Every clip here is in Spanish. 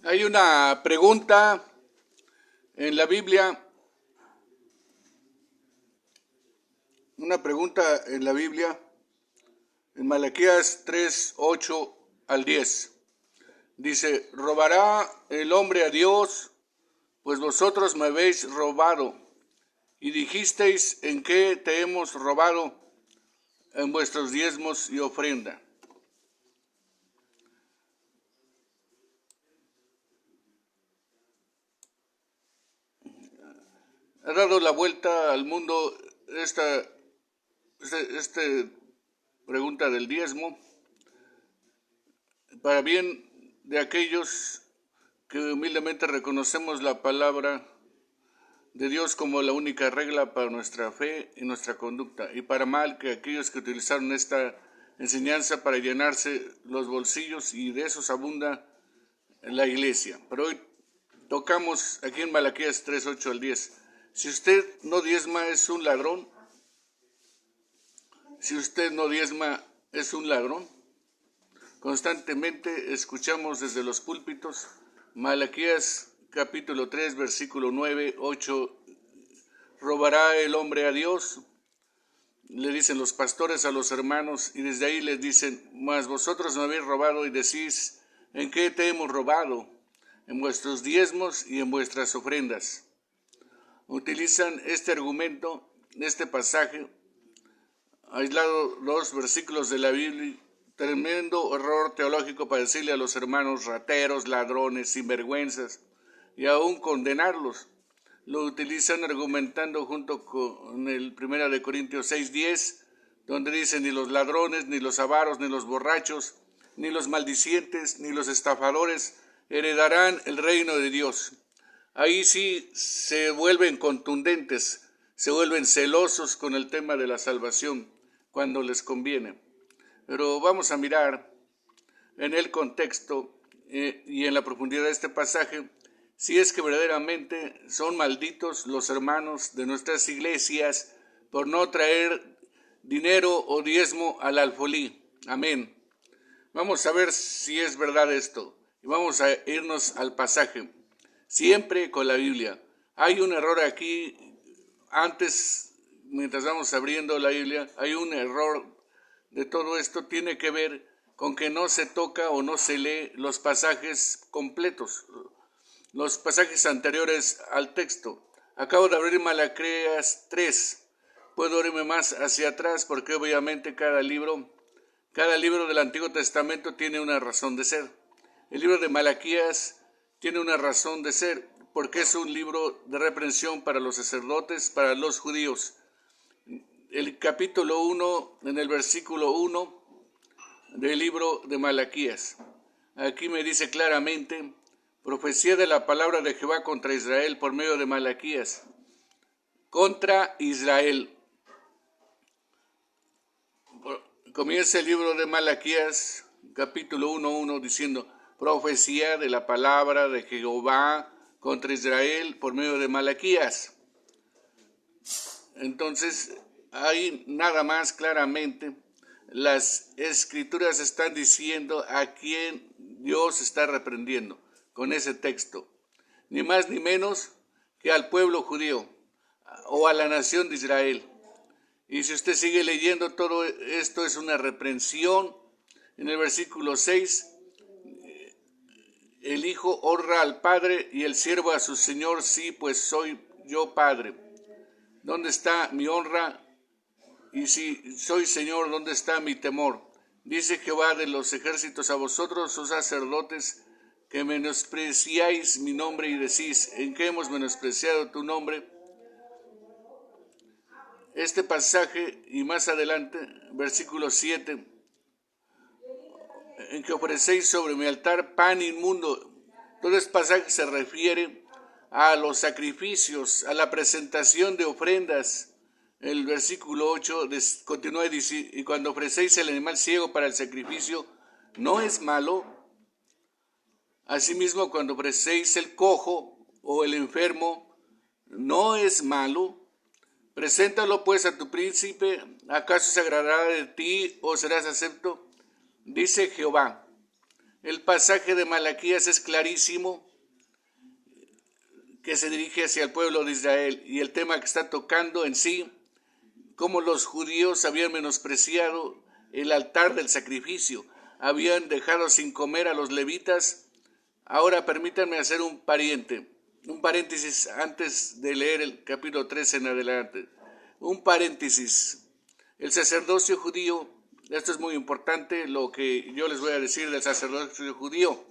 Hay una pregunta en la Biblia, en Malaquías 3, 8 al 10. Dice, ¿robará el hombre a Dios? Pues vosotros me habéis robado. Y dijisteis, ¿en qué te hemos robado? En vuestros diezmos y ofrenda. Ha dado la vuelta al mundo esta pregunta del diezmo, para bien de aquellos que humildemente reconocemos la palabra de Dios como la única regla para nuestra fe y nuestra conducta, y para mal que aquellos que utilizaron esta enseñanza para llenarse los bolsillos, y de esos abunda la iglesia. Pero hoy tocamos aquí en Malaquías 3, 8 al 10. Si usted no diezma, es un ladrón. Si usted no diezma, es un ladrón. Constantemente escuchamos desde los púlpitos Malaquías capítulo 3, versículo 9, 8, ¿robará el hombre a Dios? Le dicen los pastores a los hermanos, y desde ahí les dicen, mas vosotros me habéis robado, y decís, ¿en qué te hemos robado? En vuestros diezmos y en vuestras ofrendas. Utilizan este argumento, este pasaje, aislado dos versículos de la Biblia, tremendo error teológico para decirle a los hermanos rateros, ladrones, sinvergüenzas, y aún condenarlos. Lo utilizan argumentando junto con el 1 de Corintios 6:10, donde dicen, ni los ladrones, ni los avaros, ni los borrachos, ni los maldicientes, ni los estafadores heredarán el reino de Dios. Ahí sí se vuelven contundentes, se vuelven celosos con el tema de la salvación cuando les conviene. Pero vamos a mirar en el contexto y en la profundidad de este pasaje si es que verdaderamente son malditos los hermanos de nuestras iglesias por no traer dinero o diezmo al alfolí. Amén. Vamos a ver si es verdad esto y vamos a irnos al pasaje. Siempre con la Biblia. Hay un error aquí, antes, mientras vamos abriendo la Biblia, hay un error de todo esto, tiene que ver con que no se toca o no se lee los pasajes completos, los pasajes anteriores al texto. Acabo de abrir Malaquías 3, puedo irme más hacia atrás porque obviamente cada libro del Antiguo Testamento tiene una razón de ser. El libro de Malaquías tiene una razón de ser, porque es un libro de reprensión para los sacerdotes, para los judíos. El capítulo 1, en el versículo 1 del libro de Malaquías. Aquí me dice claramente, profecía de la palabra de Jehová contra Israel por medio de Malaquías. Contra Israel. Comienza el libro de Malaquías, capítulo 1:1, diciendo, profecía de la palabra de Jehová contra Israel por medio de Malaquías. Entonces, ahí nada más claramente las escrituras están diciendo a quién Dios está reprendiendo con ese texto. Ni más ni menos que al pueblo judío o a la nación de Israel. Y si usted sigue leyendo, todo esto es una reprensión. En el versículo 6, el hijo honra al padre y el siervo a su señor, sí, pues soy yo padre. ¿Dónde está mi honra? Y si soy señor, ¿dónde está mi temor? Dice Jehová de los ejércitos a vosotros, oh sacerdotes, que menospreciáis mi nombre y decís, ¿en qué hemos menospreciado tu nombre? Este pasaje y más adelante, versículo 7, en que ofrecéis sobre mi altar pan inmundo. Todo este pasaje se refiere a los sacrificios, a la presentación de ofrendas. El versículo 8 continúa diciendo, y cuando ofrecéis el animal ciego para el sacrificio, no es malo. Asimismo, cuando ofrecéis el cojo o el enfermo, no es malo. Preséntalo pues a tu príncipe, ¿acaso se agradará de ti o serás acepto? Dice Jehová. El pasaje de Malaquías es clarísimo, que se dirige hacia el pueblo de Israel, y el tema que está tocando en sí, cómo los judíos habían menospreciado el altar del sacrificio, habían dejado sin comer a los levitas. Ahora permítanme hacer un paréntesis antes de leer el capítulo 13 en adelante. Un paréntesis. El sacerdocio judío, esto es muy importante lo que yo les voy a decir del sacerdocio judío.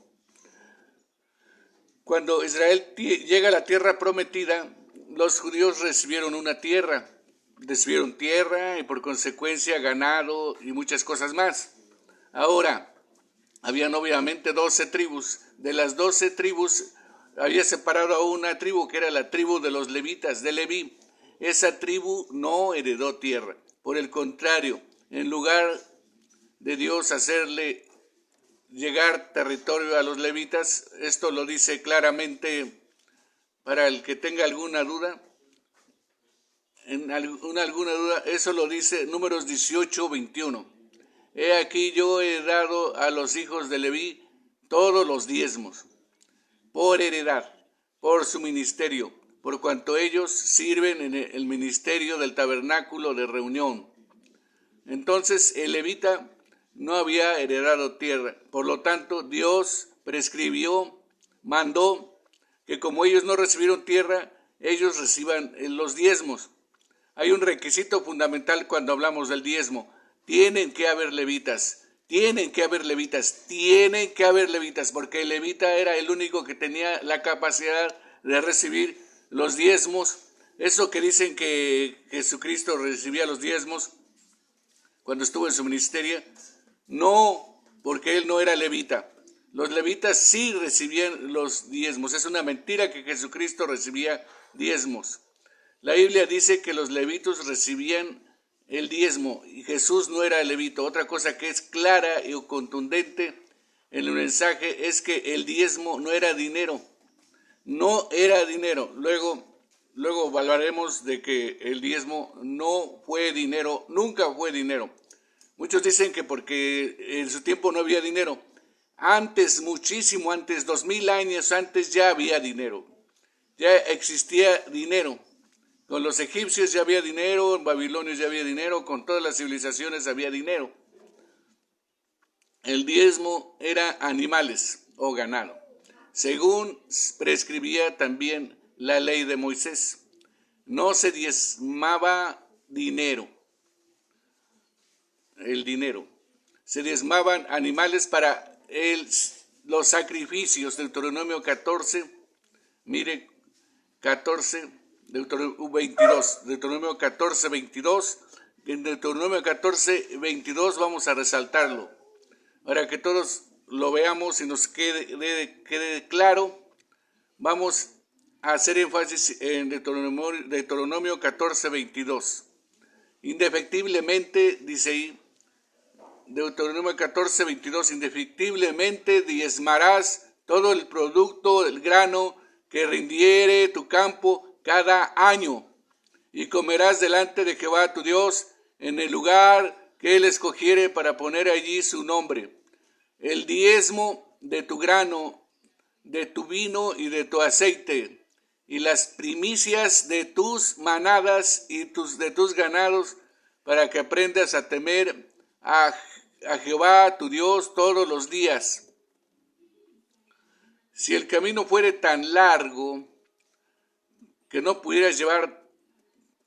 Cuando Israel llega a la tierra prometida, los judíos recibieron tierra y por consecuencia ganado y muchas cosas más. Ahora, habían obviamente 12 tribus. De las 12 tribus, había separado a una tribu que era la tribu de los levitas, de Leví. Esa tribu no heredó tierra. Por el contrario, en lugar de Dios hacerle llegar territorio a los levitas, esto lo dice claramente para el que tenga alguna duda. Eso lo dice Números 18:21. He aquí yo he dado a los hijos de Leví todos los diezmos, por heredad, por su ministerio, por cuanto ellos sirven en el ministerio del tabernáculo de reunión. Entonces el levita no había heredado tierra, por lo tanto Dios mandó que como ellos no recibieron tierra, ellos reciban los diezmos. Hay un requisito fundamental cuando hablamos del diezmo: tienen que haber levitas, porque el levita era el único que tenía la capacidad de recibir los diezmos. Eso que dicen que Jesucristo recibía los diezmos cuando estuvo en su ministerio, no, porque él no era levita. Los levitas sí recibían los diezmos. Es una mentira que Jesucristo recibía diezmos. La Biblia dice que los levitos recibían el diezmo y Jesús no era el levita. Otra cosa que es clara y contundente en el mensaje es que el diezmo no era dinero. No era dinero. Luego hablaremos de que el diezmo no fue dinero, nunca fue dinero. Muchos dicen que porque en su tiempo no había dinero. Antes, muchísimo antes, 2000 años antes ya había dinero. Ya existía dinero. Con los egipcios ya había dinero, en Babilonia ya había dinero, con todas las civilizaciones había dinero. El diezmo era animales o ganado, según prescribía también la ley de Moisés. No se diezmaba dinero, se diezmaban animales para los sacrificios. Deuteronomio 14, mire, 14, Deuteronomio 14, 22. En Deuteronomio 14, 22 vamos a resaltarlo, para que todos lo veamos y nos quede claro. Vamos a hacer énfasis en Deuteronomio 14, 22. Indefectiblemente, dice ahí, Deuteronomio 14, 22, indefectiblemente diezmarás todo el producto del grano que rindiere tu campo cada año, y comerás delante de Jehová tu Dios en el lugar que él escogiere para poner allí su nombre. El diezmo de tu grano, de tu vino y de tu aceite, y las primicias de tus manadas y de tus ganados, para que aprendas a temer a Jehová tu Dios todos los días. Si el camino fuere tan largo que no pudieras llevar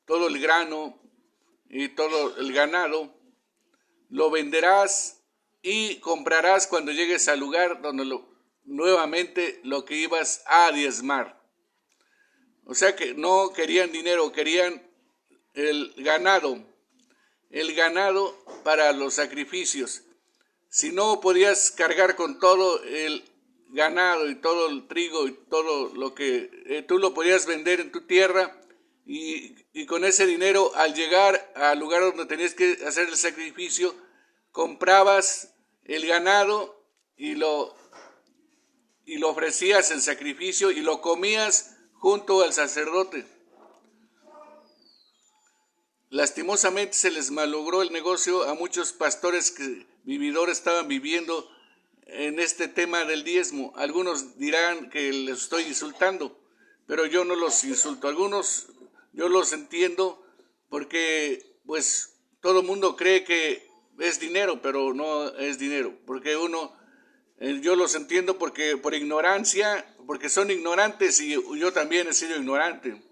todo el grano y todo el ganado, lo venderás y comprarás cuando llegues al lugar donde nuevamente lo que ibas a diezmar. O sea que no querían dinero, querían el ganado para los sacrificios. Si no podías cargar con todo el ganado y todo el trigo y todo lo que tú lo podías vender en tu tierra, y con ese dinero, al llegar al lugar donde tenías que hacer el sacrificio, comprabas el ganado y lo ofrecías en sacrificio y lo comías junto al sacerdote. Lastimosamente se les malogró el negocio a muchos pastores que estaban viviendo en este tema del diezmo. Algunos dirán que les estoy insultando, pero yo no los insulto. Algunos yo los entiendo porque pues todo el mundo cree que es dinero, pero no es dinero. Porque yo los entiendo porque por ignorancia, porque son ignorantes y yo también he sido ignorante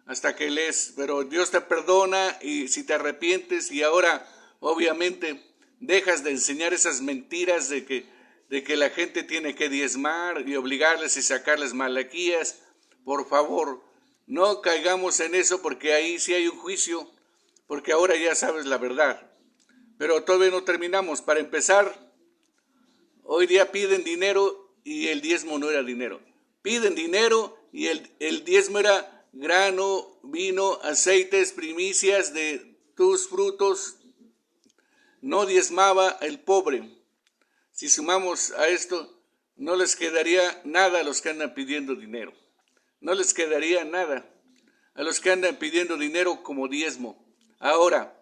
hasta que lees, pero Dios te perdona y si te arrepientes y ahora obviamente dejas de enseñar esas mentiras de que la gente tiene que diezmar y obligarles y sacarles malaquías. Por favor, no caigamos en eso porque ahí sí hay un juicio, porque ahora ya sabes la verdad. Pero todavía no terminamos. Para empezar, hoy día piden dinero y el diezmo no era dinero. Piden dinero y el diezmo era grano, vino, aceites, primicias de tus frutos. No diezmaba el pobre. Si sumamos a esto, no les quedaría nada a los que andan pidiendo dinero. No les quedaría nada a los que andan pidiendo dinero como diezmo. Ahora,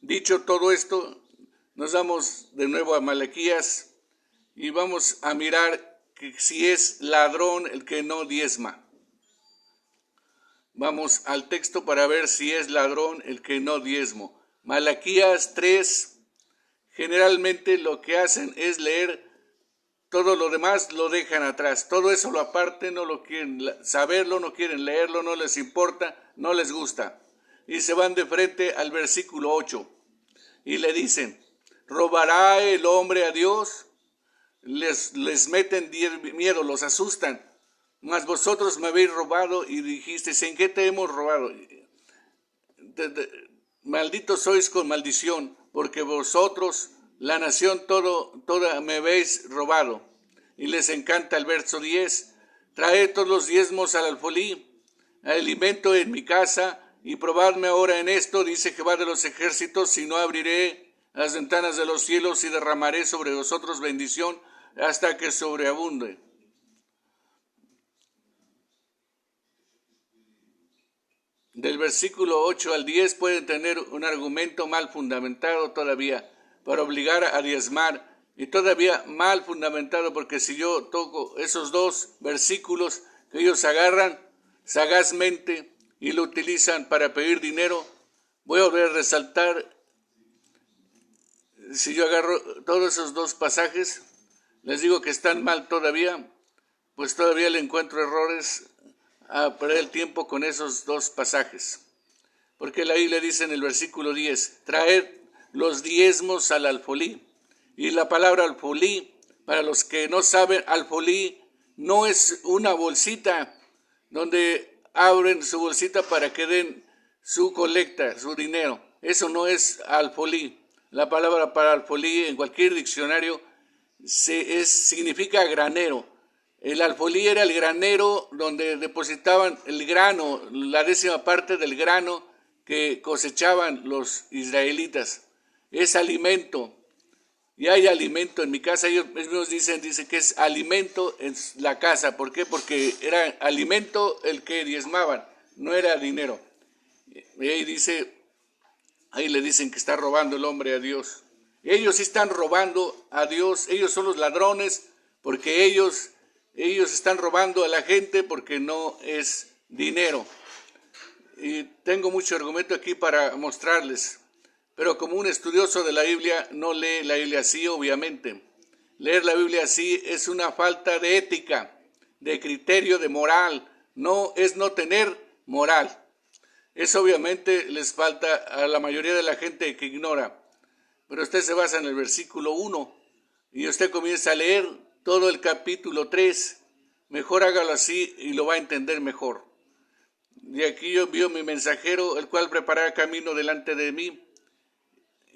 dicho todo esto, nos vamos de nuevo a Malaquías y vamos a mirar que si es ladrón el que no diezma. Vamos al texto para ver si es ladrón el que no diezmo. Malaquías 3. Generalmente lo que hacen es leer, todo lo demás lo dejan atrás, todo eso lo aparten, no lo quieren saberlo, no quieren leerlo, no les importa, no les gusta. Y se van de frente al versículo 8 y le dicen, ¿robará el hombre a Dios? Les meten miedo, los asustan. Mas vosotros me habéis robado y dijisteis, ¿en qué te hemos robado? Malditos sois con maldición, porque vosotros, la nación toda me habéis robado. Y les encanta el verso 10. Traed todos los diezmos al alfolí, alimento en mi casa, y probadme ahora en esto, dice Jehová de los ejércitos, si no abriré las ventanas de los cielos y derramaré sobre vosotros bendición hasta que sobreabunde. Del versículo 8 al 10 pueden tener un argumento mal fundamentado todavía para obligar a diezmar y todavía mal fundamentado porque si yo toco esos dos versículos que ellos agarran sagazmente y lo utilizan para pedir dinero, voy a volver a resaltar, si yo agarro todos esos dos pasajes, les digo que están mal todavía, pues todavía le encuentro errores a perder el tiempo con esos dos pasajes. Porque la Biblia dice en el versículo 10, traed los diezmos al alfolí. Y la palabra alfolí, para los que no saben, alfolí no es una bolsita donde abren su bolsita para que den su colecta, su dinero. Eso no es alfolí. La palabra para alfolí en cualquier diccionario significa granero. El alfolí era el granero donde depositaban el grano, la 10ª parte del grano que cosechaban los israelitas. Es alimento. Y hay alimento en mi casa. Ellos mismos dicen que es alimento en la casa. ¿Por qué? Porque era alimento el que diezmaban, no era dinero. Y ahí le dicen que está robando el hombre a Dios. Ellos sí están robando a Dios. Ellos son los ladrones porque ellos están robando a la gente porque no es dinero. Y tengo mucho argumento aquí para mostrarles. Pero como un estudioso de la Biblia no lee la Biblia así, obviamente. Leer la Biblia así es una falta de ética, de criterio, de moral. No es no tener moral. Eso obviamente les falta a la mayoría de la gente que ignora. Pero usted se basa en el versículo 1 y usted comienza a leer todo el capítulo 3. Mejor hágalo así y lo va a entender mejor. Y aquí yo envío mi mensajero, el cual preparará camino delante de mí.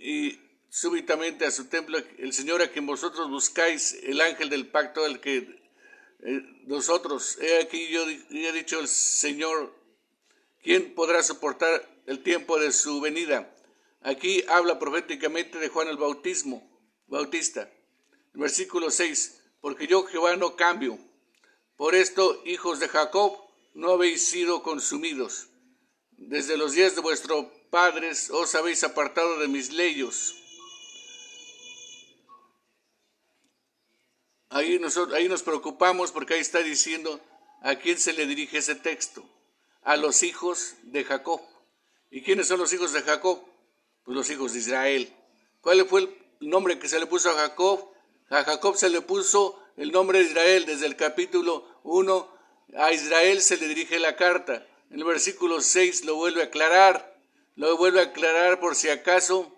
Y súbitamente a su templo, el Señor a quien vosotros buscáis, el ángel del pacto, el que nosotros, he aquí yo he dicho el Señor, ¿quién podrá soportar el tiempo de su venida? Aquí habla proféticamente de Juan el Bautista. El versículo 6, porque yo Jehová no cambio. Por esto, hijos de Jacob, no habéis sido consumidos. Desde los días de vuestros padres os habéis apartado de mis leyes. ahí nos preocupamos porque ahí está diciendo a quién se le dirige ese texto. A los hijos de Jacob. ¿Y quiénes son los hijos de Jacob? Pues los hijos de Israel. ¿Cuál fue el nombre que se le puso a Jacob? A Jacob se le puso el nombre de Israel. Desde el capítulo 1 a Israel se le dirige la carta. En el versículo 6 lo vuelve a aclarar. Lo vuelve a aclarar por si acaso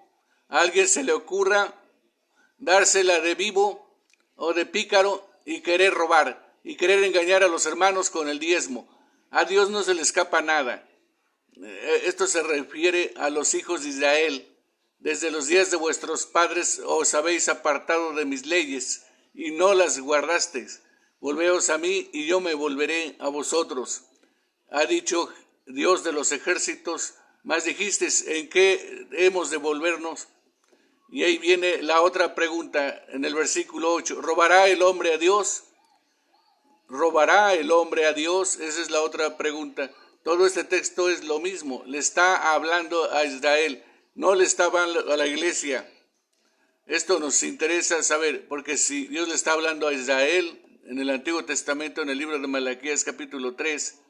a alguien se le ocurra dársela de vivo o de pícaro y querer robar y querer engañar a los hermanos con el diezmo. A Dios no se le escapa nada. Esto se refiere a los hijos de Israel. Desde los días de vuestros padres os habéis apartado de mis leyes y no las guardasteis. Volveos a mí y yo me volveré a vosotros. Ha dicho Dios de los ejércitos, mas dijisteis, ¿en qué hemos de volvernos? Y ahí viene la otra pregunta en el versículo 8. ¿Robará el hombre a Dios? ¿Robará el hombre a Dios? Esa es la otra pregunta. Todo este texto es lo mismo. Le está hablando a Israel, no le está hablando a la iglesia. Esto nos interesa saber, porque si Dios le está hablando a Israel en el Antiguo Testamento, en el libro de Malaquías capítulo 3,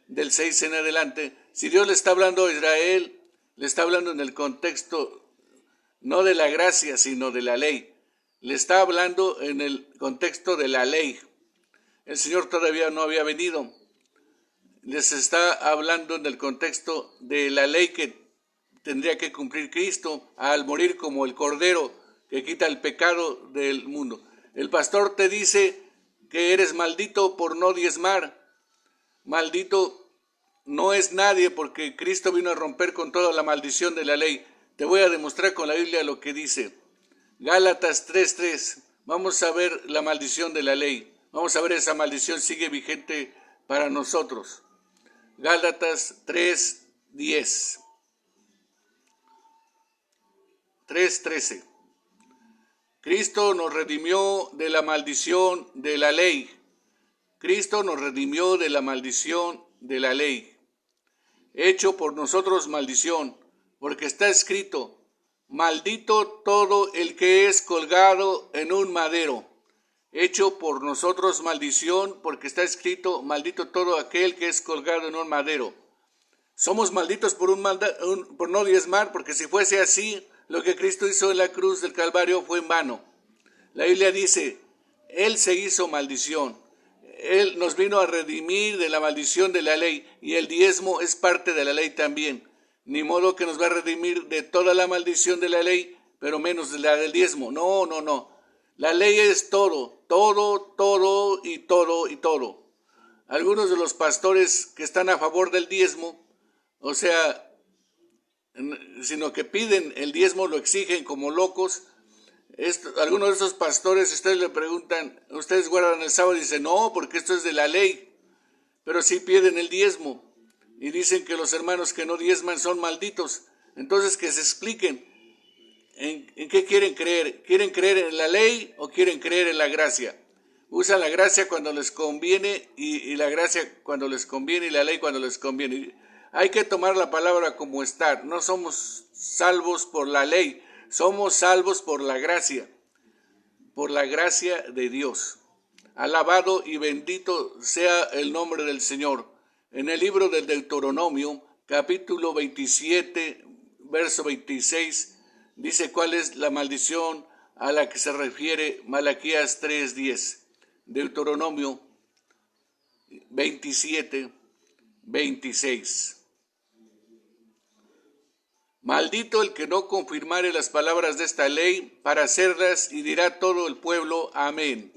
del 6 en adelante, si Dios le está hablando a Israel, le está hablando en el contexto no de la gracia, sino de la ley. Le está hablando en el contexto de la ley. El Señor todavía no había venido. Les está hablando en el contexto de la ley que tendría que cumplir Cristo al morir como el Cordero que quita el pecado del mundo. El pastor te dice que eres maldito por no diezmar. Maldito no es nadie porque Cristo vino a romper con toda la maldición de la ley. Te voy a demostrar con la Biblia lo que dice. Gálatas 3:3. Vamos a ver la maldición de la ley. Vamos a ver esa maldición sigue vigente para nosotros. Gálatas 3:10. 3:13. Cristo nos redimió de la maldición de la ley. Cristo nos redimió de la maldición de la ley. Hecho por nosotros maldición, porque está escrito, maldito todo el que es colgado en un madero. Hecho por nosotros maldición, porque está escrito, maldito todo aquel que es colgado en un madero. Somos malditos por no diezmar, porque si fuese así, lo que Cristo hizo en la cruz del Calvario fue en vano. La Biblia dice, Él se hizo maldición. Él nos vino a redimir de la maldición de la ley, y el diezmo es parte de la ley también. Ni modo que nos va a redimir de toda la maldición de la ley, pero menos de la del diezmo. No, no, no. La ley es todo, todo, todo y todo y todo. Algunos de los pastores que están a favor del diezmo, o sea, sino que piden el diezmo, lo exigen como locos. Algunos de esos pastores, ustedes le preguntan, ¿ustedes guardan el sábado? Y dicen, no, porque esto es de la ley. Pero sí piden el diezmo. Y dicen que los hermanos que no diezman son malditos. Entonces que se expliquen en qué quieren creer. ¿Quieren creer en la ley o quieren creer en la gracia? Usan la gracia cuando les conviene y la gracia cuando les conviene y la ley cuando les conviene. Hay que tomar la palabra como está. No somos salvos por la ley, somos salvos por la gracia de Dios. Alabado y bendito sea el nombre del Señor. En el libro del Deuteronomio, capítulo 27, verso 26, dice cuál es la maldición a la que se refiere Malaquías 3:10. Deuteronomio 27, 26. Maldito el que no confirmare las palabras de esta ley para hacerlas, y dirá todo el pueblo, amén.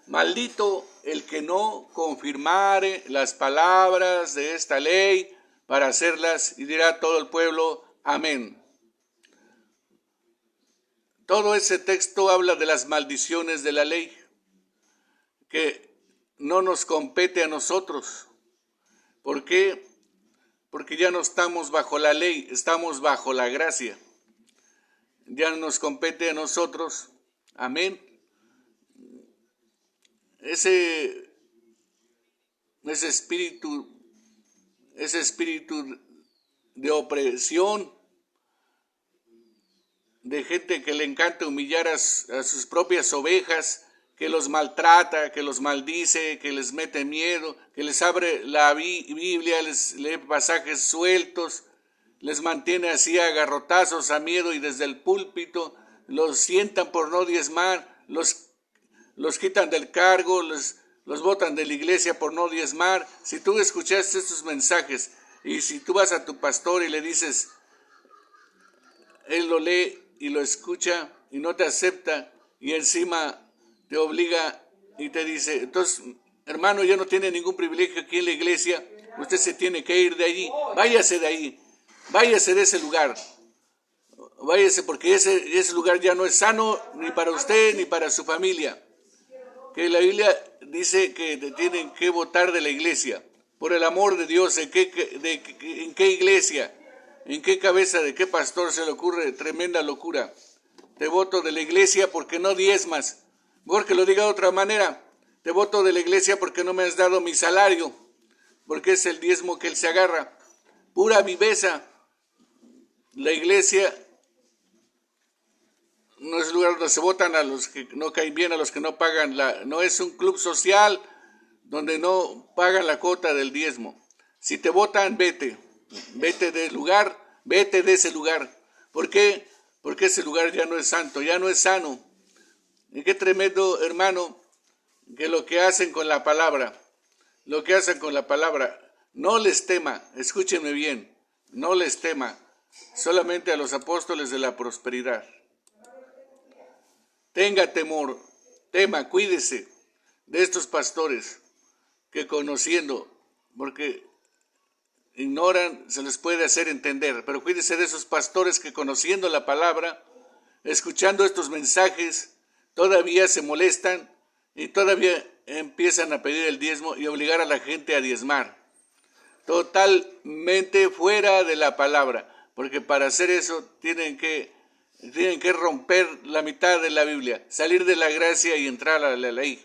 Maldito el que no confirmare las palabras de esta ley para hacerlas, y dirá todo el pueblo, amén. Todo ese texto habla de las maldiciones de la ley, que no nos compete a nosotros. ¿Por qué? Porque ya no estamos bajo la ley, estamos bajo la gracia. Ya nos compete a nosotros, amén. Ese espíritu de opresión, de gente que le encanta humillar a sus propias ovejas, que los maltrata, que los maldice, que les mete miedo, que les abre la Biblia, les lee pasajes sueltos, les mantiene así agarrotazos a miedo y desde el púlpito los sientan por no diezmar, los quitan del cargo, los botan de la iglesia por no diezmar. Si tú escuchaste estos mensajes y si tú vas a tu pastor y le dices, él lo lee y lo escucha y no te acepta y encima te obliga y te dice, entonces, hermano, ya no tiene ningún privilegio aquí en la iglesia, usted se tiene que ir de allí, váyase de ahí, váyase de ese lugar, váyase porque ese lugar ya no es sano ni para usted ni para su familia. Que la Biblia dice que te tienen que votar de la iglesia, por el amor de Dios. ¿En qué iglesia? ¿En qué cabeza de qué pastor se le ocurre tremenda locura? Te voto de la iglesia porque no diezmas. Mejor que lo diga de otra manera. Te voto de la iglesia porque no me has dado mi salario, porque es el diezmo que él se agarra. Pura viveza. La iglesia no es el lugar donde se votan a los que no caen bien, a los que no pagan no es un club social donde no pagan la cuota del diezmo. Si te votan, vete del lugar, vete de ese lugar. ¿Por qué? Porque ese lugar ya no es santo, ya no es sano. Y qué tremendo, hermano, que lo que hacen con la palabra, no les tema, escúchenme bien, no les tema, solamente a los apóstoles de la prosperidad. Tenga temor, cuídese de estos pastores que conociendo, porque ignoran, se les puede hacer entender, pero cuídese de esos pastores que conociendo la palabra, escuchando estos mensajes, todavía se molestan y todavía empiezan a pedir el diezmo y obligar a la gente a diezmar. Totalmente fuera de la palabra, porque para hacer eso tienen que romper la mitad de la Biblia, salir de la gracia y entrar a la ley.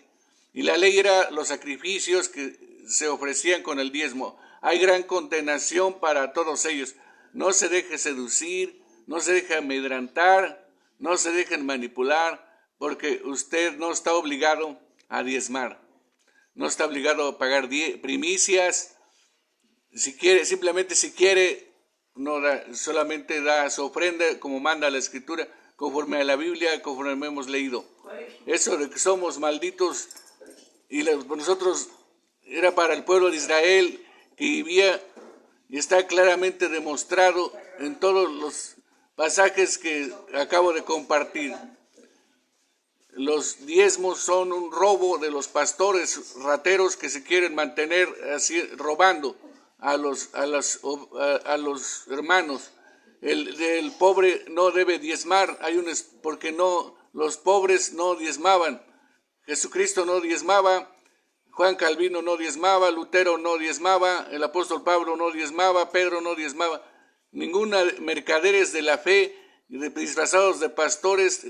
Y la ley era los sacrificios que se ofrecían con el diezmo. Hay gran condenación para todos ellos. No se deje seducir, no se deje amedrentar, no se dejen manipular, porque usted no está obligado a diezmar. No está obligado a pagar primicias. Si quiere, no da, solamente da su ofrenda como manda la Escritura, conforme a la Biblia, conforme hemos leído. Eso de que somos malditos y nosotros era para el pueblo de Israel que vivía y está claramente demostrado en todos los pasajes que acabo de compartir. Los diezmos son un robo de los pastores rateros que se quieren mantener así robando a los hermanos. El pobre no debe diezmar, porque los pobres no diezmaban. Jesucristo no diezmaba, Juan Calvino no diezmaba, Lutero no diezmaba, el apóstol Pablo no diezmaba, Pedro no diezmaba. Ninguna mercaderes de la fe, disfrazados de pastores.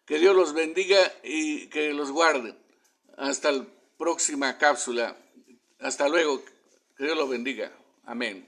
Que Dios los bendiga y que los guarde. Hasta la próxima cápsula. Hasta luego. Que Dios los bendiga. Amén.